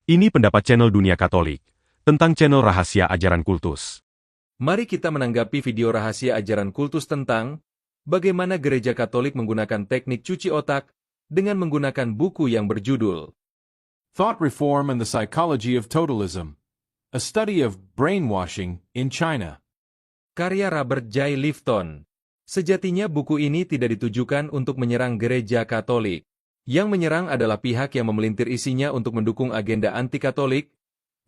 Ini pendapat channel Dunia Katolik tentang channel rahasia ajaran kultus. Mari kita menanggapi video rahasia ajaran kultus tentang bagaimana gereja Katolik menggunakan teknik cuci otak dengan menggunakan buku yang berjudul Thought Reform and the Psychology of Totalism, a Study of Brainwashing in China. karya Robert J. Lifton. Sejatinya buku ini tidak ditujukan untuk menyerang gereja Katolik. Yang menyerang adalah pihak yang memelintir isinya untuk mendukung agenda anti-Katolik,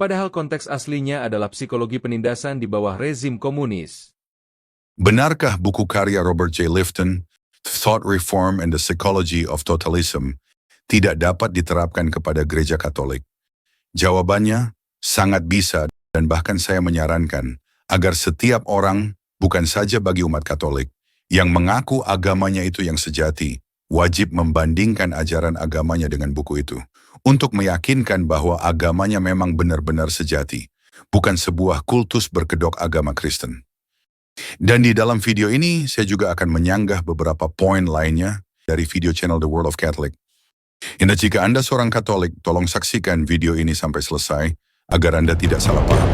padahal konteks aslinya adalah psikologi penindasan di bawah rezim komunis. Benarkah buku karya Robert J. Lifton, Thought Reform and the Psychology of Totalism, tidak dapat diterapkan kepada gereja Katolik? Jawabannya, sangat bisa, dan bahkan saya menyarankan agar setiap orang, bukan saja bagi umat Katolik, yang mengaku agamanya itu yang sejati, wajib membandingkan ajaran agamanya dengan buku itu, untuk meyakinkan bahwa agamanya memang benar-benar sejati, bukan sebuah kultus berkedok agama Kristen. Dan di dalam video ini, saya juga akan menyanggah beberapa poin lainnya dari video channel The World of Catholic. Dan jika Anda seorang Katolik, tolong saksikan video ini sampai selesai, agar Anda tidak salah paham.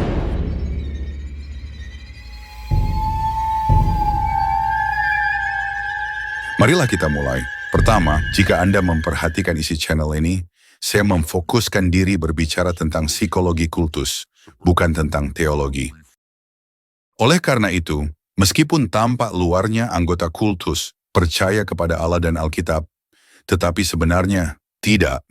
Marilah kita mulai. Pertama, jika Anda memperhatikan isi channel ini, saya memfokuskan diri berbicara tentang psikologi kultus, bukan tentang teologi. Oleh karena itu, meskipun tampak luarnya anggota kultus percaya kepada Allah dan Alkitab, tetapi sebenarnya tidak.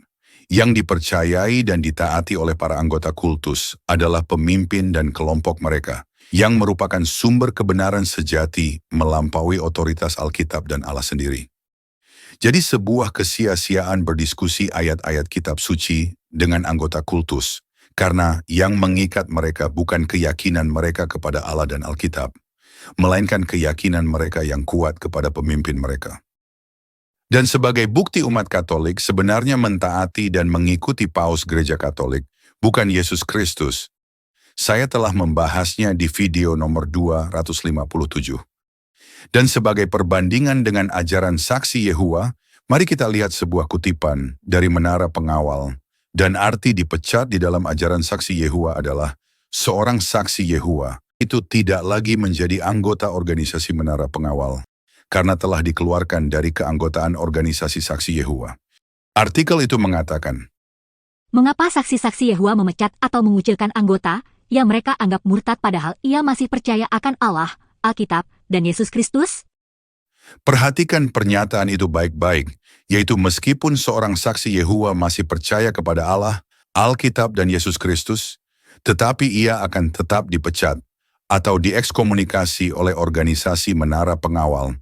Yang dipercayai dan ditaati oleh para anggota kultus adalah pemimpin dan kelompok mereka, yang merupakan sumber kebenaran sejati melampaui otoritas Alkitab dan Allah sendiri. Jadi sebuah kesia-siaan berdiskusi ayat-ayat kitab suci dengan anggota kultus, karena yang mengikat mereka bukan keyakinan mereka kepada Allah dan Alkitab, melainkan keyakinan mereka yang kuat kepada pemimpin mereka. Dan sebagai bukti umat Katolik sebenarnya mentaati dan mengikuti Paus Gereja Katolik, bukan Yesus Kristus. Saya telah membahasnya di video nomor 257. Dan sebagai perbandingan dengan ajaran saksi Yehua, mari kita lihat sebuah kutipan dari Menara Pengawal. Dan arti dipecat di dalam ajaran saksi Yehua adalah, seorang saksi Yehua itu tidak lagi menjadi anggota organisasi Menara Pengawal, karena telah dikeluarkan dari keanggotaan organisasi saksi Yehua. Artikel itu mengatakan, mengapa saksi-saksi Yehua memecat atau mengucilkan anggota yang mereka anggap murtad padahal ia masih percaya akan Allah, Alkitab, dan Yesus Kristus? Perhatikan pernyataan itu baik-baik, yaitu meskipun seorang saksi Yehua masih percaya kepada Allah, Alkitab, dan Yesus Kristus, tetapi ia akan tetap dipecat atau diekskomunikasi oleh organisasi Menara Pengawal.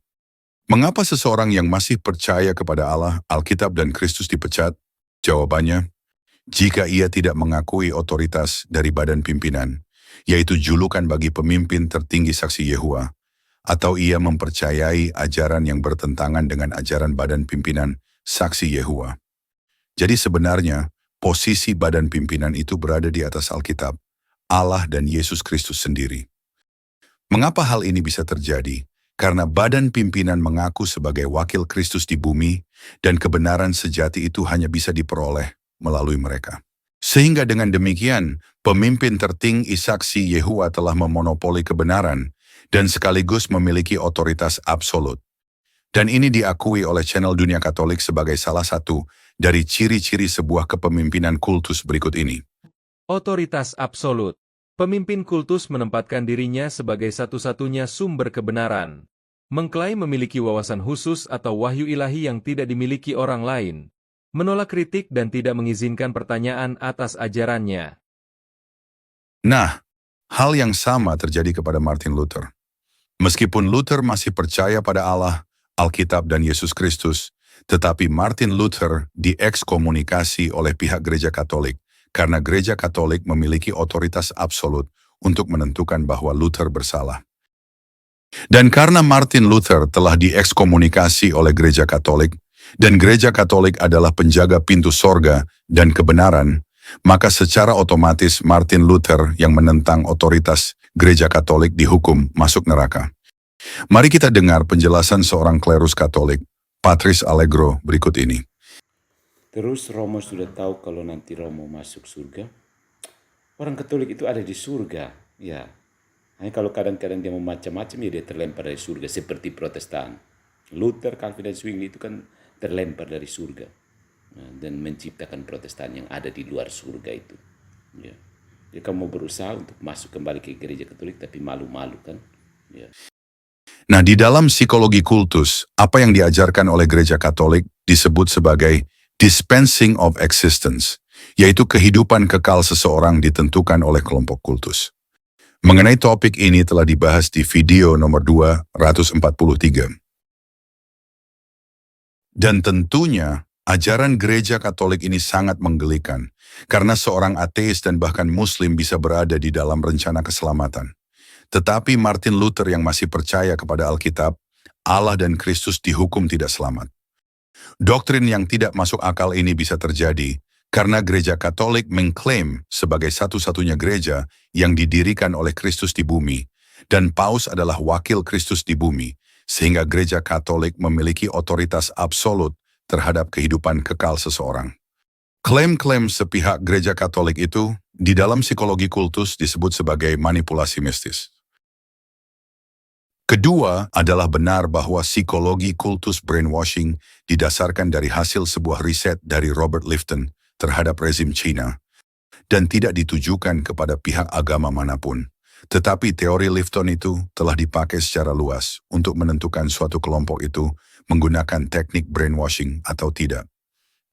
Mengapa seseorang yang masih percaya kepada Allah, Alkitab, dan Kristus dipecat? Jawabannya, jika ia tidak mengakui otoritas dari badan pimpinan, yaitu julukan bagi pemimpin tertinggi saksi Yehua, atau ia mempercayai ajaran yang bertentangan dengan ajaran badan pimpinan saksi Yehua. Jadi sebenarnya, posisi badan pimpinan itu berada di atas Alkitab, Allah dan Yesus Kristus sendiri. Mengapa hal ini bisa terjadi? Karena badan pimpinan mengaku sebagai wakil Kristus di bumi, dan kebenaran sejati itu hanya bisa diperoleh melalui mereka. Sehingga dengan demikian, pemimpin tertinggi saksi Yehua telah memonopoli kebenaran dan sekaligus memiliki otoritas absolut. Dan ini diakui oleh channel Dunia Katolik sebagai salah satu dari ciri-ciri sebuah kepemimpinan kultus berikut ini. Otoritas absolut. Pemimpin kultus menempatkan dirinya sebagai satu-satunya sumber kebenaran. Mengklaim memiliki wawasan khusus atau wahyu ilahi yang tidak dimiliki orang lain. Menolak kritik dan tidak mengizinkan pertanyaan atas ajarannya. Nah, hal yang sama terjadi kepada Martin Luther. Meskipun Luther masih percaya pada Allah, Alkitab, dan Yesus Kristus, tetapi Martin Luther diekskomunikasi oleh pihak gereja Katolik karena gereja Katolik memiliki otoritas absolut untuk menentukan bahwa Luther bersalah. Dan karena Martin Luther telah diekskomunikasi oleh gereja Katolik, dan gereja Katolik adalah penjaga pintu sorga dan kebenaran, maka secara otomatis Martin Luther yang menentang otoritas gereja Katolik dihukum masuk neraka. Mari kita dengar penjelasan seorang klerus Katolik, Patrice Allegro, berikut ini. Terus Romo sudah tahu kalau nanti Romo masuk surga. Orang Katolik itu ada di surga, ya. Hanya kalau kadang-kadang dia mau macam-macam, ya dia terlempar dari surga, seperti Protestan. Luther, Calvin, dan Zwingli itu kan terlempar dari surga. Dan menciptakan Protestan yang ada di luar surga itu. Ya. Jadi kamu mau berusaha untuk masuk kembali ke gereja Katolik, tapi malu-malu kan. Ya. Nah, di dalam psikologi kultus, apa yang diajarkan oleh gereja Katolik disebut sebagai dispensing of existence, yaitu kehidupan kekal seseorang ditentukan oleh kelompok kultus. Mengenai topik ini telah dibahas di video nomor 243. Dan tentunya, ajaran gereja Katolik ini sangat menggelikan, karena seorang ateis dan bahkan Muslim bisa berada di dalam rencana keselamatan. Tetapi Martin Luther yang masih percaya kepada Alkitab, Allah dan Kristus dihukum tidak selamat. Doktrin yang tidak masuk akal ini bisa terjadi karena gereja Katolik mengklaim sebagai satu-satunya gereja yang didirikan oleh Kristus di bumi, dan Paus adalah wakil Kristus di bumi, sehingga gereja Katolik memiliki otoritas absolut terhadap kehidupan kekal seseorang. Klaim-klaim sepihak gereja Katolik itu di dalam psikologi kultus disebut sebagai manipulasi mistis. Kedua adalah benar bahwa psikologi kultus brainwashing didasarkan dari hasil sebuah riset dari Robert Lifton terhadap rezim China dan tidak ditujukan kepada pihak agama manapun. Tetapi teori Lifton itu telah dipakai secara luas untuk menentukan suatu kelompok itu menggunakan teknik brainwashing atau tidak.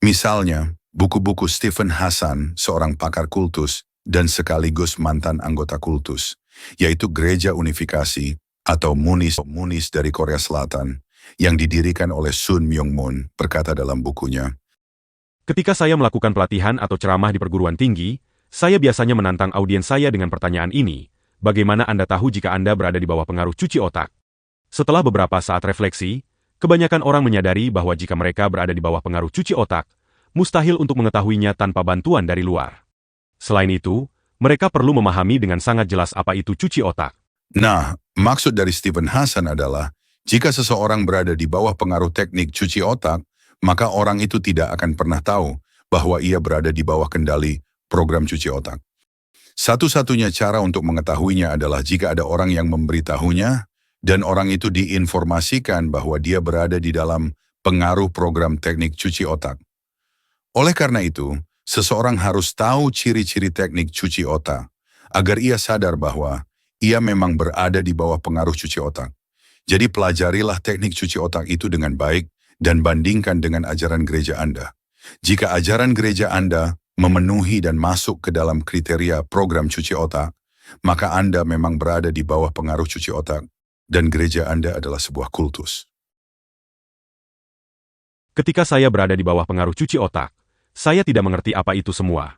Misalnya, buku-buku Stephen Hassan, seorang pakar kultus dan sekaligus mantan anggota kultus, yaitu Gereja Unifikasi atau Munis dari Korea Selatan, yang didirikan oleh Sun Myung Moon, berkata dalam bukunya, Ketika saya melakukan pelatihan atau ceramah di perguruan tinggi, saya biasanya menantang audiens saya dengan pertanyaan ini, bagaimana Anda tahu jika Anda berada di bawah pengaruh cuci otak? Setelah beberapa saat refleksi, kebanyakan orang menyadari bahwa jika mereka berada di bawah pengaruh cuci otak, mustahil untuk mengetahuinya tanpa bantuan dari luar. Selain itu, mereka perlu memahami dengan sangat jelas apa itu cuci otak. Nah, maksud dari Stephen Hassan adalah, jika seseorang berada di bawah pengaruh teknik cuci otak, maka orang itu tidak akan pernah tahu bahwa ia berada di bawah kendali program cuci otak. Satu-satunya cara untuk mengetahuinya adalah jika ada orang yang memberitahunya, dan orang itu diinformasikan bahwa dia berada di dalam pengaruh program teknik cuci otak. Oleh karena itu, seseorang harus tahu ciri-ciri teknik cuci otak, agar ia sadar bahwa ia memang berada di bawah pengaruh cuci otak. Jadi pelajarilah teknik cuci otak itu dengan baik dan bandingkan dengan ajaran gereja Anda. Jika ajaran gereja Anda memenuhi dan masuk ke dalam kriteria program cuci otak, maka Anda memang berada di bawah pengaruh cuci otak dan gereja Anda adalah sebuah kultus. Ketika saya berada di bawah pengaruh cuci otak, saya tidak mengerti apa itu semua.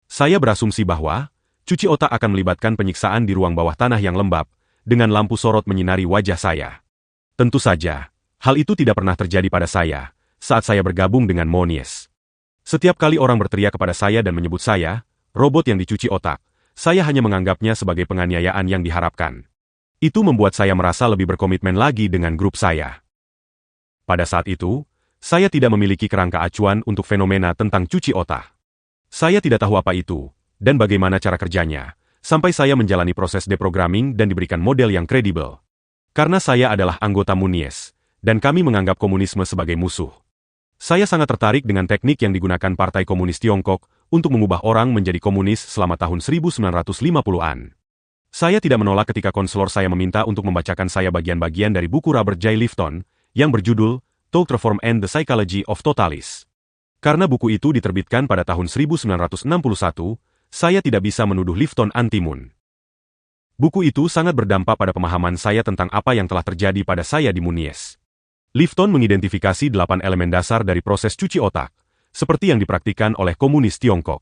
Saya berasumsi bahwa cuci otak akan melibatkan penyiksaan di ruang bawah tanah yang lembab, dengan lampu sorot menyinari wajah saya. Tentu saja, hal itu tidak pernah terjadi pada saya, saat saya bergabung dengan Monies. Setiap kali orang berteriak kepada saya dan menyebut saya, robot yang dicuci otak, saya hanya menganggapnya sebagai penganiayaan yang diharapkan. Itu membuat saya merasa lebih berkomitmen lagi dengan grup saya. Pada saat itu, saya tidak memiliki kerangka acuan untuk fenomena tentang cuci otak. Saya tidak tahu apa itu, dan bagaimana cara kerjanya, sampai saya menjalani proses deprogramming dan diberikan model yang kredibel. Karena saya adalah anggota Munies, dan kami menganggap komunisme sebagai musuh. Saya sangat tertarik dengan teknik yang digunakan Partai Komunis Tiongkok untuk mengubah orang menjadi komunis selama tahun 1950-an. Saya tidak menolak ketika konselor saya meminta untuk membacakan saya bagian-bagian dari buku Robert J. Lifton, yang berjudul Thought Reform and the Psychology of Totalists. Karena buku itu diterbitkan pada tahun 1961, saya tidak bisa menuduh Lifton anti-Moon. Buku itu sangat berdampak pada pemahaman saya tentang apa yang telah terjadi pada saya di Munies. Lifton mengidentifikasi 8 elemen dasar dari proses cuci otak, seperti yang dipraktikkan oleh komunis Tiongkok.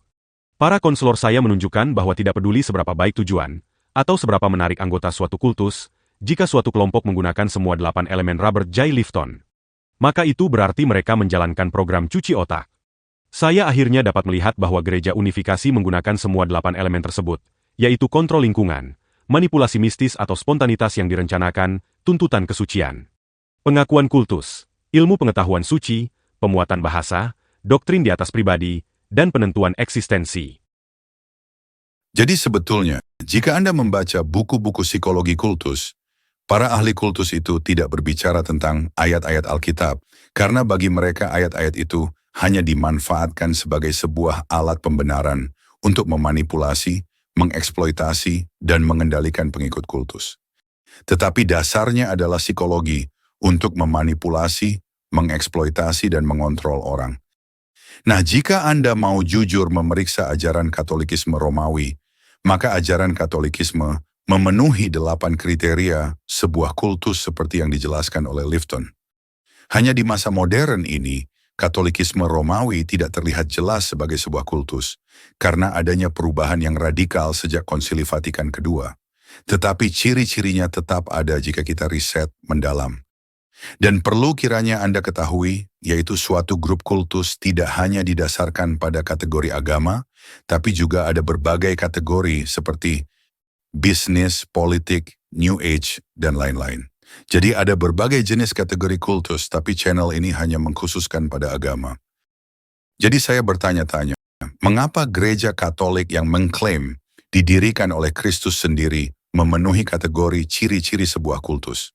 Para konselor saya menunjukkan bahwa tidak peduli seberapa baik tujuan, atau seberapa menarik anggota suatu kultus, jika suatu kelompok menggunakan semua 8 elemen Robert J. Lifton. Maka itu berarti mereka menjalankan program cuci otak. Saya akhirnya dapat melihat bahwa gereja unifikasi menggunakan semua 8 elemen tersebut, yaitu kontrol lingkungan, manipulasi mistis atau spontanitas yang direncanakan, tuntutan kesucian, pengakuan kultus, ilmu pengetahuan suci, pemuatan bahasa, doktrin di atas pribadi, dan penentuan eksistensi. Jadi sebetulnya, jika Anda membaca buku-buku psikologi kultus, para ahli kultus itu tidak berbicara tentang ayat-ayat Alkitab, karena bagi mereka ayat-ayat itu hanya dimanfaatkan sebagai sebuah alat pembenaran untuk memanipulasi, mengeksploitasi, dan mengendalikan pengikut kultus. Tetapi dasarnya adalah psikologi untuk memanipulasi, mengeksploitasi, dan mengontrol orang. Nah, jika Anda mau jujur memeriksa ajaran Katolikisme Romawi, maka ajaran Katolikisme memenuhi 8 kriteria sebuah kultus seperti yang dijelaskan oleh Lifton. Hanya di masa modern ini, Katolikisme Romawi tidak terlihat jelas sebagai sebuah kultus, karena adanya perubahan yang radikal sejak Konsili Vatikan II. Tetapi ciri-cirinya tetap ada jika kita riset mendalam. Dan perlu kiranya Anda ketahui, yaitu suatu grup kultus tidak hanya didasarkan pada kategori agama, tapi juga ada berbagai kategori seperti bisnis, politik, New Age, dan lain-lain. Jadi ada berbagai jenis kategori kultus, tapi channel ini hanya mengkhususkan pada agama. Jadi saya bertanya-tanya, mengapa gereja Katolik yang mengklaim didirikan oleh Kristus sendiri memenuhi kategori ciri-ciri sebuah kultus?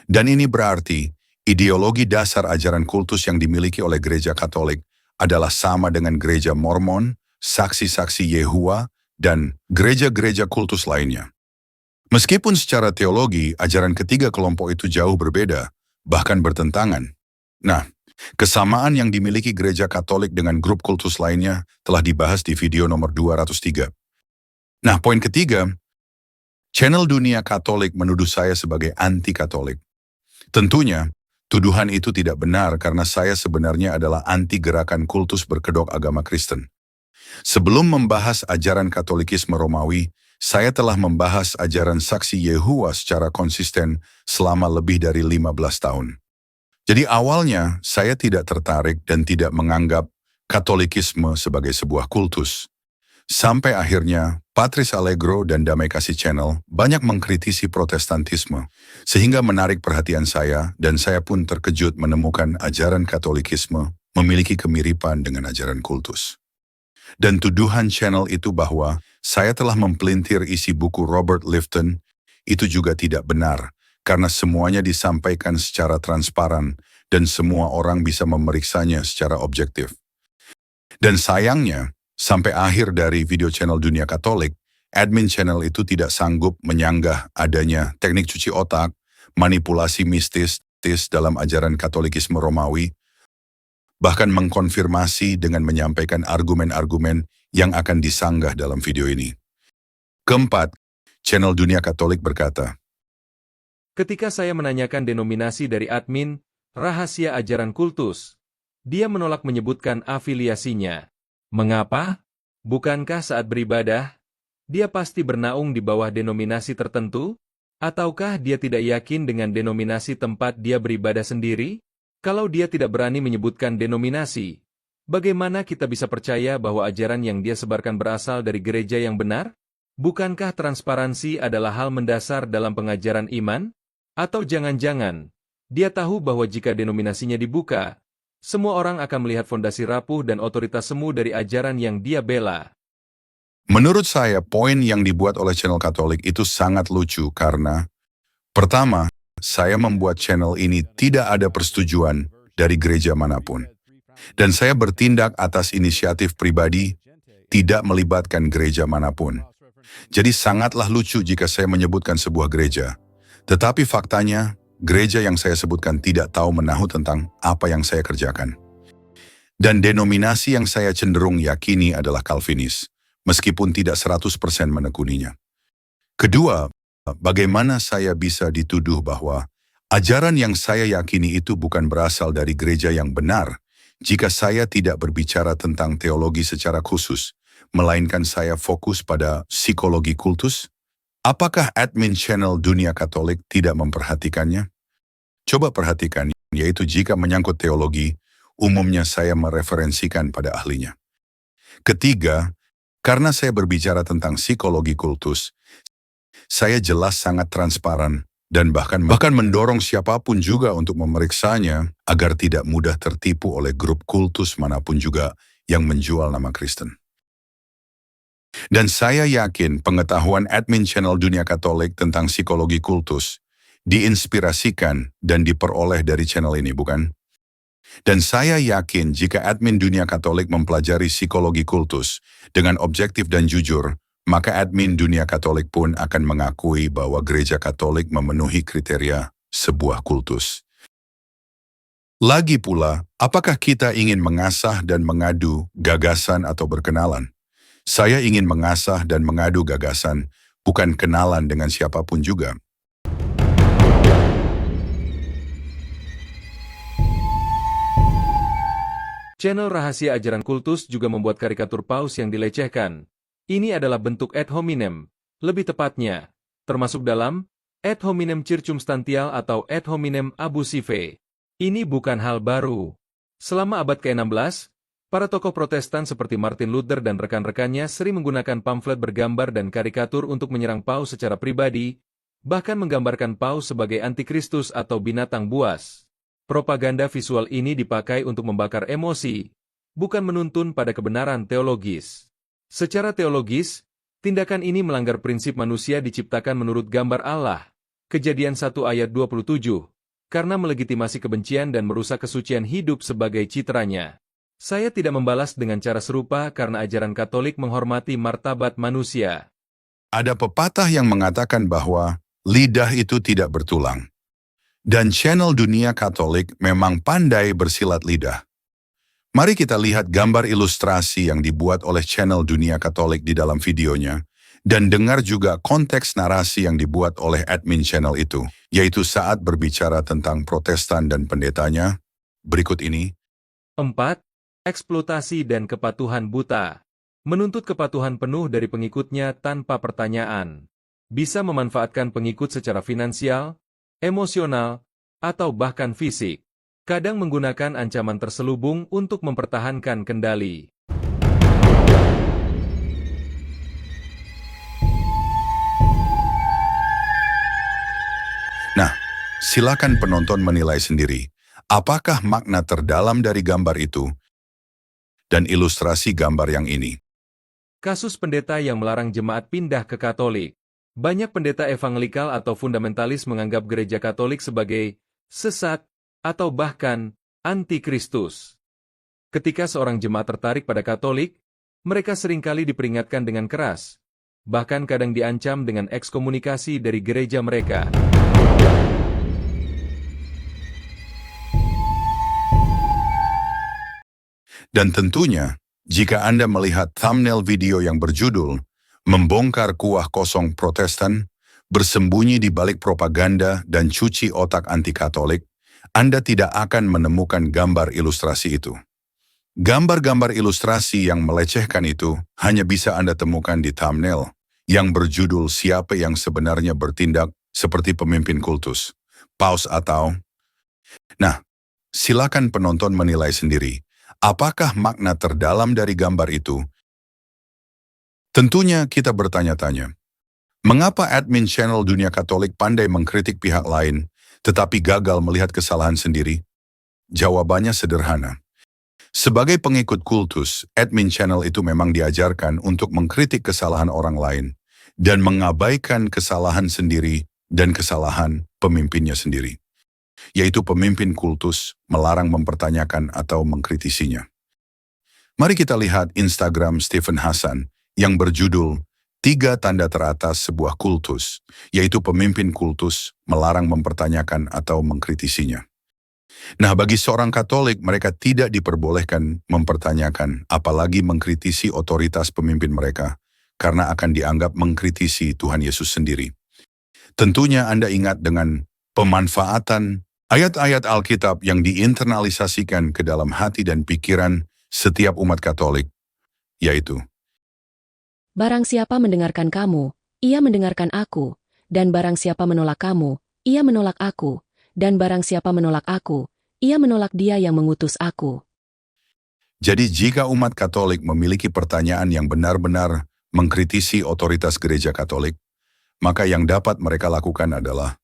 Dan ini berarti ideologi dasar ajaran kultus yang dimiliki oleh gereja Katolik adalah sama dengan gereja Mormon, saksi-saksi Yehua, dan gereja-gereja kultus lainnya. Meskipun secara teologi, ajaran ketiga kelompok itu jauh berbeda, bahkan bertentangan. Nah, kesamaan yang dimiliki gereja Katolik dengan grup kultus lainnya telah dibahas di video nomor 203. Nah, poin ketiga, channel Dunia Katolik menuduh saya sebagai anti-Katolik. Tentunya, tuduhan itu tidak benar karena saya sebenarnya adalah anti gerakan kultus berkedok agama Kristen. Sebelum membahas ajaran Katolikisme Romawi, saya telah membahas ajaran saksi Yehua secara konsisten selama lebih dari 15 tahun. Jadi awalnya, saya tidak tertarik dan tidak menganggap Katolikisme sebagai sebuah kultus. Sampai akhirnya, Patrice Allegro dan Damai Kasih Channel banyak mengkritisi Protestantisme, sehingga menarik perhatian saya dan saya pun terkejut menemukan ajaran Katolikisme memiliki kemiripan dengan ajaran kultus. Dan tuduhan channel itu bahwa saya telah mempelintir isi buku Robert Lifton itu juga tidak benar, karena semuanya disampaikan secara transparan dan semua orang bisa memeriksanya secara objektif. Dan sayangnya, sampai akhir dari video channel Dunia Katolik, admin channel itu tidak sanggup menyanggah adanya teknik cuci otak, manipulasi mistis dalam ajaran Katolikisme Romawi, bahkan mengkonfirmasi dengan menyampaikan argumen-argumen yang akan disanggah dalam video ini. Keempat, channel Dunia Katolik berkata, Ketika saya menanyakan denominasi dari admin, rahasia ajaran kultus, dia menolak menyebutkan afiliasinya. Mengapa? Bukankah saat beribadah, dia pasti bernaung di bawah denominasi tertentu? Ataukah dia tidak yakin dengan denominasi tempat dia beribadah sendiri? Kalau dia tidak berani menyebutkan denominasi, bagaimana kita bisa percaya bahwa ajaran yang dia sebarkan berasal dari gereja yang benar? Bukankah transparansi adalah hal mendasar dalam pengajaran iman? Atau jangan-jangan, dia tahu bahwa jika denominasinya dibuka, semua orang akan melihat fondasi rapuh dan otoritas semu dari ajaran yang dia bela. menurut saya poin yang dibuat oleh channel Katolik itu sangat lucu karena, pertama, saya membuat channel ini tidak ada persetujuan dari gereja manapun. Dan saya bertindak atas inisiatif pribadi, tidak melibatkan gereja manapun. Jadi sangatlah lucu jika saya menyebutkan sebuah gereja. Tetapi faktanya, gereja yang saya sebutkan tidak tahu menahu tentang apa yang saya kerjakan. Dan denominasi yang saya cenderung yakini adalah Calvinis, meskipun tidak 100% menekuninya. Kedua, bagaimana saya bisa dituduh bahwa ajaran yang saya yakini itu bukan berasal dari gereja yang benar jika saya tidak berbicara tentang teologi secara khusus, melainkan saya fokus pada psikologi kultus? Apakah admin channel Dunia Katolik tidak memperhatikannya? Coba perhatikan, yaitu jika menyangkut teologi, umumnya saya mereferensikan pada ahlinya. Ketiga, karena saya berbicara tentang psikologi kultus, saya jelas sangat transparan dan bahkan mendorong siapapun juga untuk memeriksanya agar tidak mudah tertipu oleh grup kultus manapun juga yang menjual nama Kristen. Dan saya yakin pengetahuan admin channel Dunia Katolik tentang psikologi kultus diinspirasikan dan diperoleh dari channel ini, bukan? Dan saya yakin jika admin Dunia Katolik mempelajari psikologi kultus dengan objektif dan jujur, maka admin Dunia Katolik pun akan mengakui bahwa gereja Katolik memenuhi kriteria sebuah kultus. Lagi pula, apakah kita ingin mengasah dan mengadu gagasan atau berkenalan? Saya ingin mengasah dan mengadu gagasan, bukan kenalan dengan siapapun juga. Channel Rahasia Ajaran Kultus juga membuat karikatur paus yang dilecehkan. Ini adalah bentuk ad hominem, lebih tepatnya, termasuk dalam ad hominem circumstantial atau ad hominem abusive. Ini bukan hal baru. Selama abad ke-16, para tokoh Protestan seperti Martin Luther dan rekan-rekannya sering menggunakan pamflet bergambar dan karikatur untuk menyerang paus secara pribadi, bahkan menggambarkan paus sebagai antikristus atau binatang buas. Propaganda visual ini dipakai untuk membakar emosi, bukan menuntun pada kebenaran teologis. Secara teologis, tindakan ini melanggar prinsip manusia diciptakan menurut gambar Allah, Kejadian 1 ayat 27, karena melegitimasi kebencian dan merusak kesucian hidup sebagai citranya. Saya tidak membalas dengan cara serupa karena ajaran Katolik menghormati martabat manusia. Ada pepatah yang mengatakan bahwa lidah itu tidak bertulang. Dan channel Dunia Katolik memang pandai bersilat lidah. Mari kita lihat gambar ilustrasi yang dibuat oleh channel Dunia Katolik di dalam videonya, dan dengar juga konteks narasi yang dibuat oleh admin channel itu, yaitu saat berbicara tentang Protestan dan pendetanya. Berikut ini. 4. Eksploitasi dan kepatuhan buta. Menuntut kepatuhan penuh dari pengikutnya tanpa pertanyaan. Bisa memanfaatkan pengikut secara finansial, emosional, atau bahkan fisik. Kadang menggunakan ancaman terselubung untuk mempertahankan kendali. Nah, silakan penonton menilai sendiri. Apakah makna terdalam dari gambar itu dan ilustrasi gambar yang ini? Kasus pendeta yang melarang jemaat pindah ke Katolik. Banyak pendeta evangelikal atau fundamentalis menganggap gereja Katolik sebagai sesat atau bahkan antikristus. Ketika seorang jemaat tertarik pada Katolik, mereka seringkali diperingatkan dengan keras, bahkan kadang diancam dengan ekskomunikasi dari gereja mereka. Dan tentunya, jika Anda melihat thumbnail video yang berjudul Membongkar Kuah Kosong Protestan, bersembunyi di balik propaganda dan cuci otak anti-Katolik, Anda tidak akan menemukan gambar ilustrasi itu. Gambar-gambar ilustrasi yang melecehkan itu hanya bisa Anda temukan di thumbnail yang berjudul Siapa yang sebenarnya bertindak seperti pemimpin kultus, paus atau... Nah, silakan penonton menilai sendiri. Apakah makna terdalam dari gambar itu? Tentunya kita bertanya-tanya, mengapa admin channel Dunia Katolik pandai mengkritik pihak lain, tetapi gagal melihat kesalahan sendiri? Jawabannya sederhana. Sebagai pengikut kultus, admin channel itu memang diajarkan untuk mengkritik kesalahan orang lain dan mengabaikan kesalahan sendiri dan kesalahan pemimpinnya sendiri, yaitu pemimpin kultus melarang mempertanyakan atau mengkritisinya. Mari kita lihat Instagram Stephen Hassan yang berjudul 3 tanda teratas sebuah kultus, yaitu pemimpin kultus melarang mempertanyakan atau mengkritisinya. Nah, bagi seorang Katolik, mereka tidak diperbolehkan mempertanyakan, apalagi mengkritisi otoritas pemimpin mereka, karena akan dianggap mengkritisi Tuhan Yesus sendiri. Tentunya Anda ingat dengan pemanfaatan ayat-ayat Alkitab yang diinternalisasikan ke dalam hati dan pikiran setiap umat Katolik, yaitu, barang siapa mendengarkan kamu, ia mendengarkan aku, dan barang siapa menolak kamu, ia menolak aku, dan barang siapa menolak aku, ia menolak dia yang mengutus aku. Jadi jika umat Katolik memiliki pertanyaan yang benar-benar mengkritisi otoritas gereja Katolik, maka yang dapat mereka lakukan adalah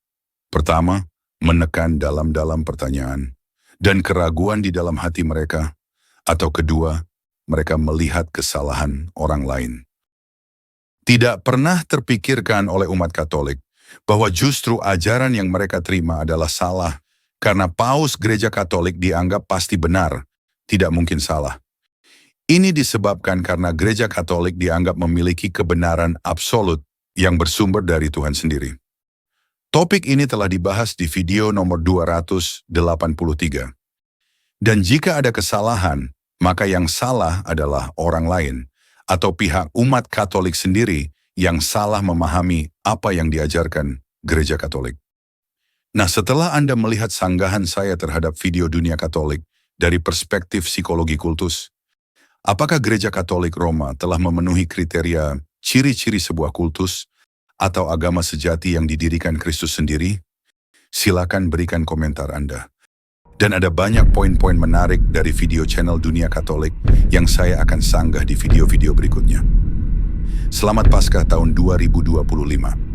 Pertama, menekan dalam-dalam pertanyaan dan keraguan di dalam hati mereka. Atau kedua, mereka melihat kesalahan orang lain. Tidak pernah terpikirkan oleh umat Katolik bahwa justru ajaran yang mereka terima adalah salah karena Paus Gereja Katolik dianggap pasti benar, tidak mungkin salah. Ini disebabkan karena Gereja Katolik dianggap memiliki kebenaran absolut yang bersumber dari Tuhan sendiri. Topik ini telah dibahas di video nomor 283. Dan jika ada kesalahan, maka yang salah adalah orang lain, atau pihak umat Katolik sendiri yang salah memahami apa yang diajarkan Gereja Katolik. Nah, setelah Anda melihat sanggahan saya terhadap video dunia Katolik dari perspektif psikologi kultus, apakah Gereja Katolik Roma telah memenuhi kriteria ciri-ciri sebuah kultus atau agama sejati yang didirikan Kristus sendiri? Silakan berikan komentar Anda. Dan ada banyak poin-poin menarik dari video channel Dunia Katolik yang saya akan sanggah di video-video berikutnya. Selamat Paskah tahun 2025.